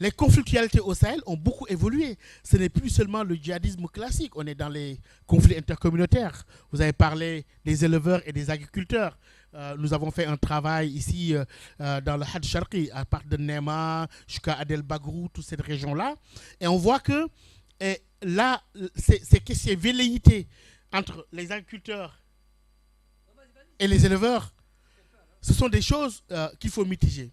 S3: Les conflictualités au Sahel ont beaucoup évolué. Ce n'est plus seulement le djihadisme classique. On est dans les conflits intercommunautaires. Vous avez parlé des éleveurs et des agriculteurs. Nous avons fait un travail ici dans le Had Sharqi, à part de Nema jusqu'à Adel Bagrou, toute cette région-là. Et on voit que là, ces velléités entre les agriculteurs et les éleveurs, ce sont des choses qu'il faut mitiger.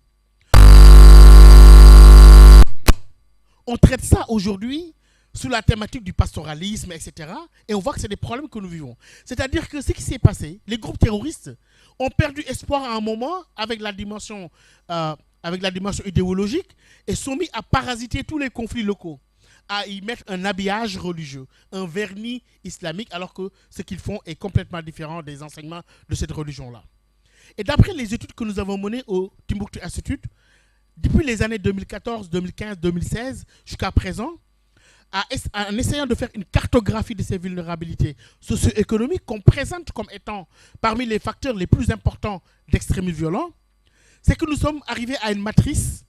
S3: On traite ça aujourd'hui sous la thématique du pastoralisme, etc. Et on voit que c'est des problèmes que nous vivons. C'est-à-dire que ce qui s'est passé, les groupes terroristes ont perdu espoir à un moment avec la dimension idéologique et sont mis à parasiter tous les conflits locaux, à y mettre un habillage religieux, un vernis islamique, alors que ce qu'ils font est complètement différent des enseignements de cette religion-là. Et d'après les études que nous avons menées au Timbuktu Institute, depuis les années 2014, 2015, 2016 jusqu'à présent, en essayant de faire une cartographie de ces vulnérabilités socio-économiques qu'on présente comme étant parmi les facteurs les plus importants d'extrémisme violent, c'est que nous sommes arrivés à une matrice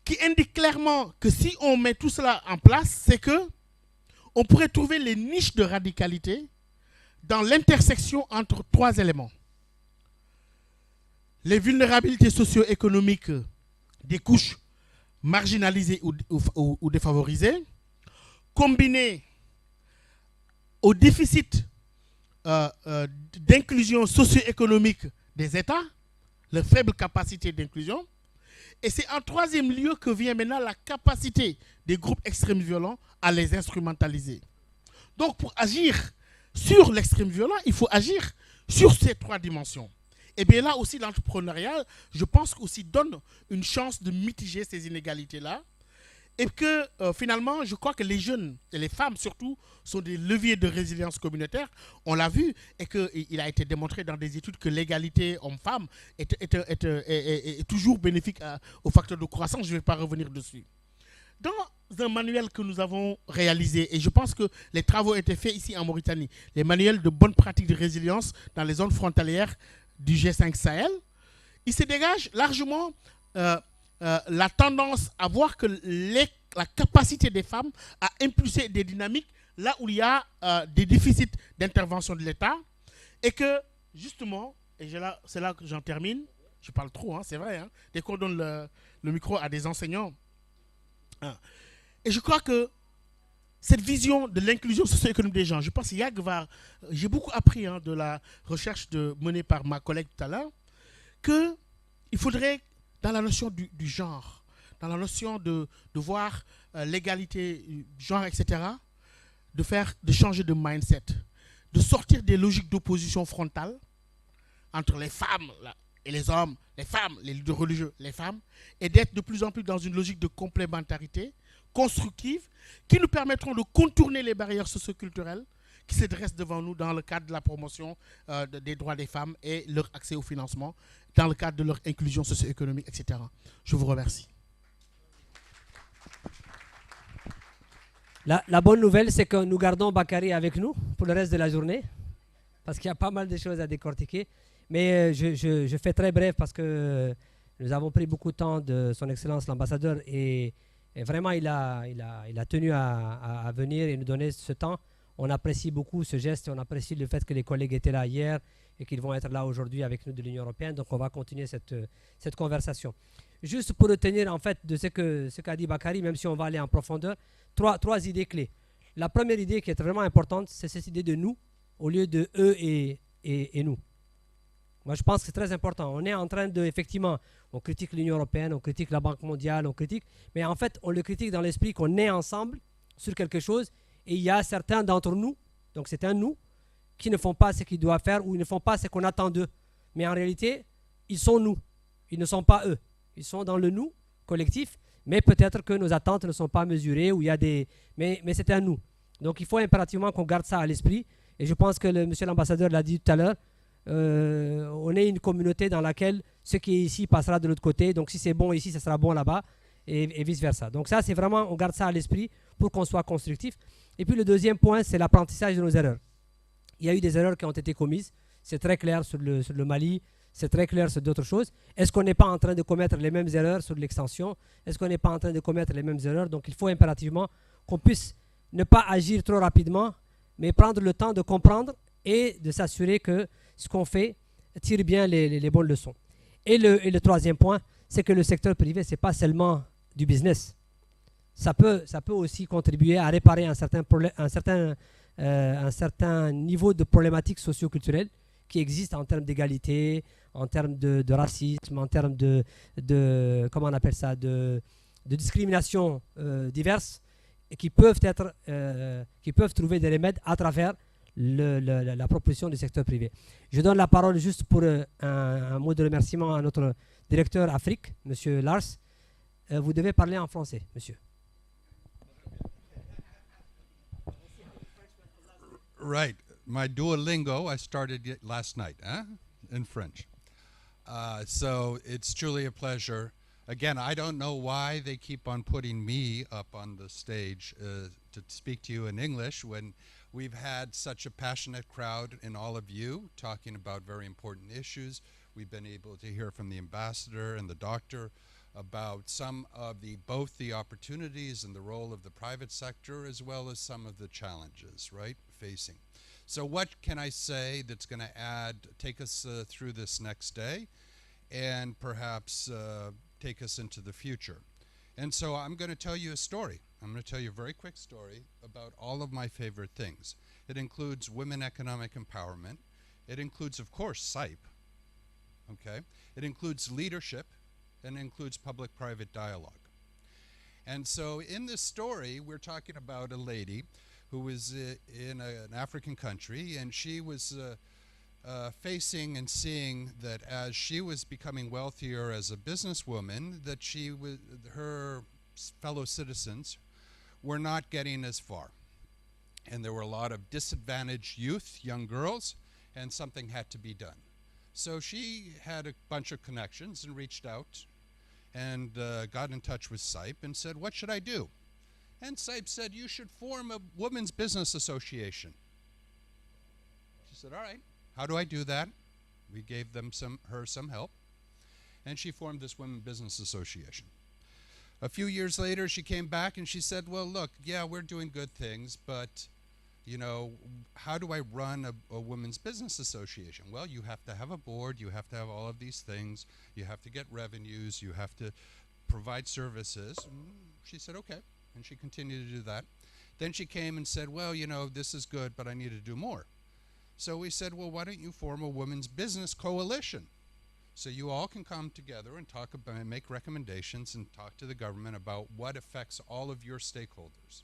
S3: qui indique clairement que si on met tout cela en place, c'est que on pourrait trouver les niches de radicalité dans l'intersection entre trois éléments. Les vulnérabilités socio-économiques des couches marginalisées ou défavorisées, combinées au déficit d'inclusion socio-économique des États, leur faible capacité d'inclusion. Et c'est en troisième lieu que vient maintenant la capacité des groupes extrêmes violents à les instrumentaliser. Donc pour agir sur l'extrême violent, il faut agir sur ces trois dimensions. Et bien là aussi, l'entrepreneuriat, je pense qu'aussi donne une chance de mitiger ces inégalités-là. Et que finalement, je crois que les jeunes, et les femmes surtout, sont des leviers de résilience communautaire. On l'a vu, et qu'il a été démontré dans des études que l'égalité homme-femme est toujours bénéfique aux facteurs de croissance. Je ne vais pas revenir dessus. Dans un manuel que nous avons réalisé, et je pense que les travaux ont été faits ici en Mauritanie, les manuels de bonnes pratiques de résilience dans les zones frontalières du G5 Sahel, il se dégage largement la tendance à voir que la capacité des femmes à impulser des dynamiques là où il y a des déficits d'intervention de l'État, et que justement, et c'est là que j'en termine, je parle trop, hein, c'est vrai, hein, dès qu'on donne le micro à des enseignants. Hein. Et je crois que cette vision de l'inclusion socio-économique des gens, je pense que j'ai beaucoup appris de la recherche menée par ma collègue tout à l'heure, qu'il faudrait, dans la notion du genre, dans la notion de voir l'égalité, genre, etc., de changer de mindset, de sortir des logiques d'opposition frontale entre les femmes et les hommes, les femmes, les leaders religieux, les femmes, et d'être de plus en plus dans une logique de complémentarité constructive qui nous permettront de contourner les barrières socioculturelles qui se dressent devant nous dans le cadre de la promotion des droits des femmes et leur accès au financement, dans le cadre de leur inclusion socio-économique, etc. Je vous remercie.
S1: La bonne nouvelle, c'est que nous gardons Bakary avec nous pour le reste de la journée, parce qu'il y a pas mal de choses à décortiquer. Mais je fais très bref parce que nous avons pris beaucoup de temps de son Excellence l'ambassadeur et vraiment il a tenu à venir et nous donner ce temps. On apprécie beaucoup ce geste, on apprécie le fait que les collègues étaient là hier et qu'ils vont être là aujourd'hui avec nous de l'Union européenne. Donc on va continuer cette conversation. Juste pour retenir en fait de ce qu'a dit Bakary, même si on va aller en profondeur, trois idées clés. La première idée qui est vraiment importante, c'est cette idée de nous au lieu de eux et nous. Moi, je pense que c'est très important. On est en train de, effectivement, on critique l'Union européenne, on critique la Banque mondiale, mais en fait, on le critique dans l'esprit qu'on est ensemble sur quelque chose et il y a certains d'entre nous, donc c'est un nous, qui ne font pas ce qu'ils doivent faire ou ils ne font pas ce qu'on attend d'eux. Mais en réalité, ils sont nous, ils ne sont pas eux. Ils sont dans le nous collectif, mais peut-être que nos attentes ne sont pas mesurées ou il y a des... Mais c'est un nous. Donc il faut impérativement qu'on garde ça à l'esprit et je pense que monsieur l'ambassadeur l'a dit tout à l'heure, on est une communauté dans laquelle ce qui est ici passera de l'autre côté. Donc si c'est bon ici, ça sera bon là-bas et vice-versa. Donc ça, c'est vraiment, on garde ça à l'esprit pour qu'on soit constructif. Et puis le deuxième point, c'est l'apprentissage de nos erreurs. Il y a eu des erreurs qui ont été commises. C'est très clair sur le Mali, c'est très clair sur d'autres choses. Est-ce qu'on n'est pas en train de commettre les mêmes erreurs sur l'extension? Est-ce qu'on n'est pas en train de commettre les mêmes erreurs? Donc il faut impérativement qu'on puisse ne pas agir trop rapidement, mais prendre le temps de comprendre et de s'assurer que ce qu'on fait tire bien les bonnes leçons. Et le troisième point, c'est que le secteur privé, ce n'est pas seulement du business. Ça peut aussi contribuer à réparer un certain niveau de problématiques socio-culturelles qui existent en termes d'égalité, en termes de racisme, en termes de comment on appelle ça, de discrimination diverses, et qui peuvent trouver des remèdes à travers la proposition du secteur privé. Je donne la parole juste pour un mot de remerciement à notre directeur Afrique, M. Lars. Vous devez parler en français, monsieur.
S4: Right. My Duolingo, I started it last night, in French. So it's truly a pleasure. Again, I don't know why they keep on putting me up on the stage to speak to you in English when we've had such a passionate crowd in all of you talking about very important issues. We've been able to hear from the ambassador and the doctor about some of both the opportunities and the role of the private sector, as well as some of the challenges, right, facing. So what can I say that's going to take us through this next day and perhaps take us into the future? And so I'm going to tell you a story. I'm going to tell you a very quick story about all of my favorite things. It includes women economic empowerment. It includes, of course, SIPE. Okay? It includes leadership, and includes public-private dialogue. And so in this story, we're talking about a lady who was in an African country, and she was facing and seeing that as she was becoming wealthier as a businesswoman, that her fellow citizens were not getting as far. And there were a lot of disadvantaged youth, young girls, and something had to be done. So she had a bunch of connections and reached out and got in touch with SIPE and said, what should I do? And SIPE said, you should form a women's business association. She said, all right, how do I do that? We gave her some help, and she formed this women's business association. A few years later, she came back and she said, well, look, yeah, we're doing good things, but how do I run a women's business association? Well, you have to have a board, you have to have all of these things, you have to get revenues, you have to provide services. And she said, okay, and she continued to do that. Then she came and said, well, this is good, but I need to do more. So we said, well, why don't you form a women's business coalition? So you all can come together and talk about and make recommendations and talk to the government about what affects all of your stakeholders.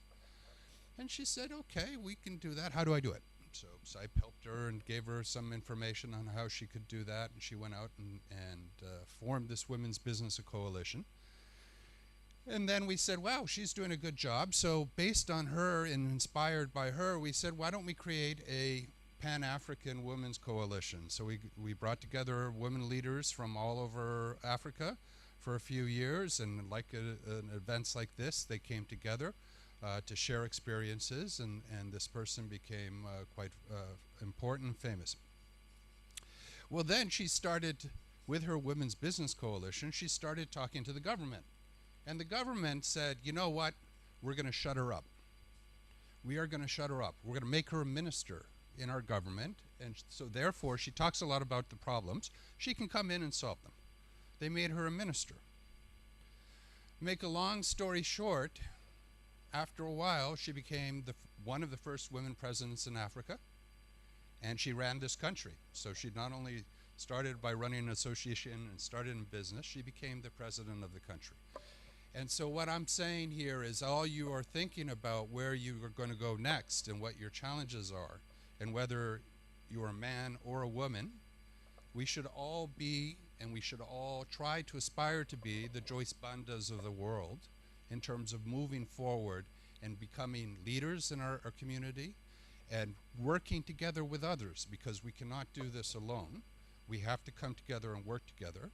S4: And she said, okay, we can do that. How do I do it? So SIPE helped her and gave her some information on how she could do that. And she went out and formed this women's business coalition. And then we said, wow, she's doing a good job. So based on her and inspired by her, we said, why don't we create a Pan-African Women's Coalition? So we brought together women leaders from all over Africa for a few years. And like events like this, they came together to share experiences, and this person became quite important and famous. Well, then she started, with her Women's Business Coalition, she started talking to the government. And the government said, you know what, we're going to shut her up. We are going to shut her up. We're going to make her a minister in our government, and so therefore she talks a lot about the problems. She can come in and solve them. They made her a minister. Make a long story short, after a while, she became one of the first women presidents in Africa, and she ran this country. So she not only started by running an association and started in business, she became the president of the country. And so what I'm saying here is all you are thinking about where you are going to go next and what your challenges are, and whether you're a man or a woman, we should all be, and we should all try to aspire to be, the Joyce Bandas of the world, in terms of moving forward and becoming leaders in our community and working together with others, because we cannot do this alone. We have to come together and work together.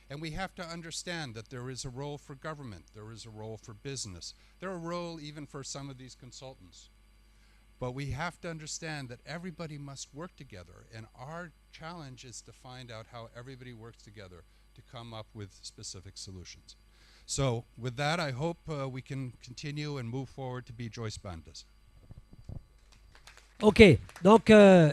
S4: And we have to understand that there is a role for government, there is a role for business, there is a role even for some of these consultants. But we have to understand that everybody must work together, and our challenge is to find out how everybody works together to come up with specific solutions. So with that, I hope we can continue and move forward to be Joyce Bandas.
S1: Ok, donc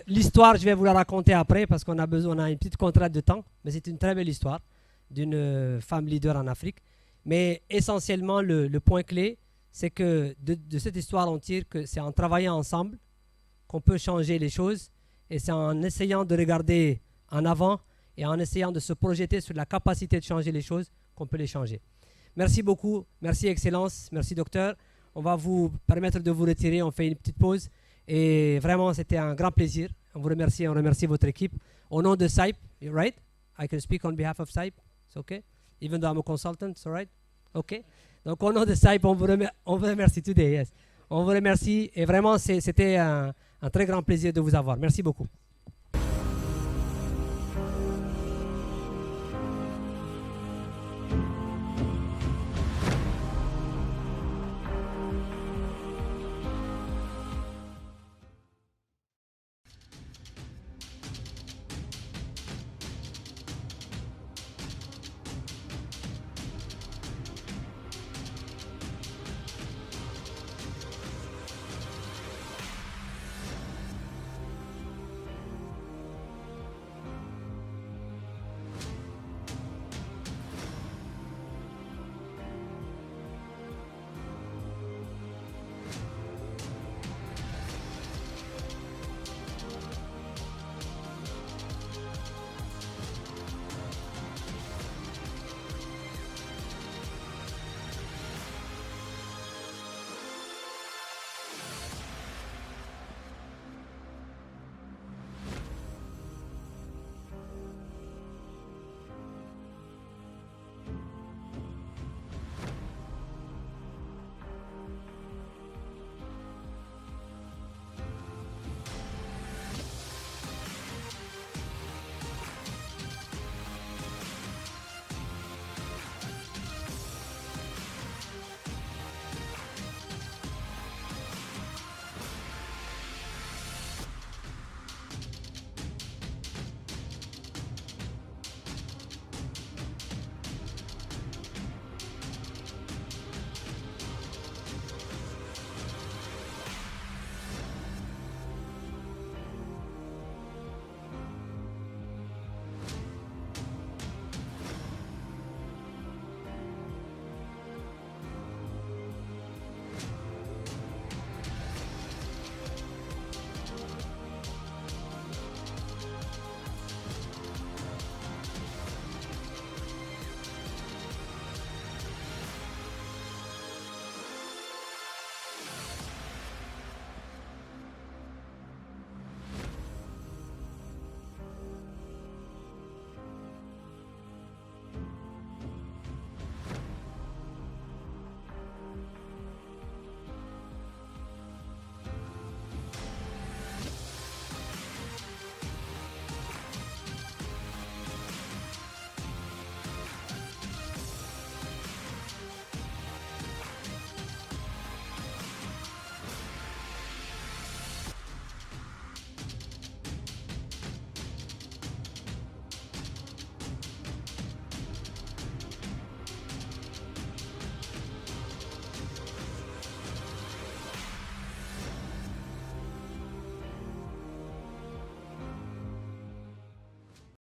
S1: l'histoire, je vais vous la raconter après parce qu'on a besoin, on a une petite contrainte de temps, mais c'est une très belle histoire d'une femme leader en Afrique. Mais essentiellement, le point clé, c'est que de cette histoire, on tire que c'est en travaillant ensemble qu'on peut changer les choses, et c'est en essayant de regarder en avant et en essayant de se projeter sur la capacité de changer les choses qu'on peut les changer. Merci beaucoup, merci Excellence, merci Docteur. On va vous permettre de vous retirer, on fait une petite pause. Et vraiment, c'était un grand plaisir. On vous remercie, on remercie votre équipe. Au nom de SAIP, right? I can speak on behalf of SAIP. It's okay? Even though I'm a consultant, it's all right? Okay? Donc, au nom de SAIP, on vous remercie today, yes. On vous remercie et vraiment, c'était un très grand plaisir de vous avoir. Merci beaucoup.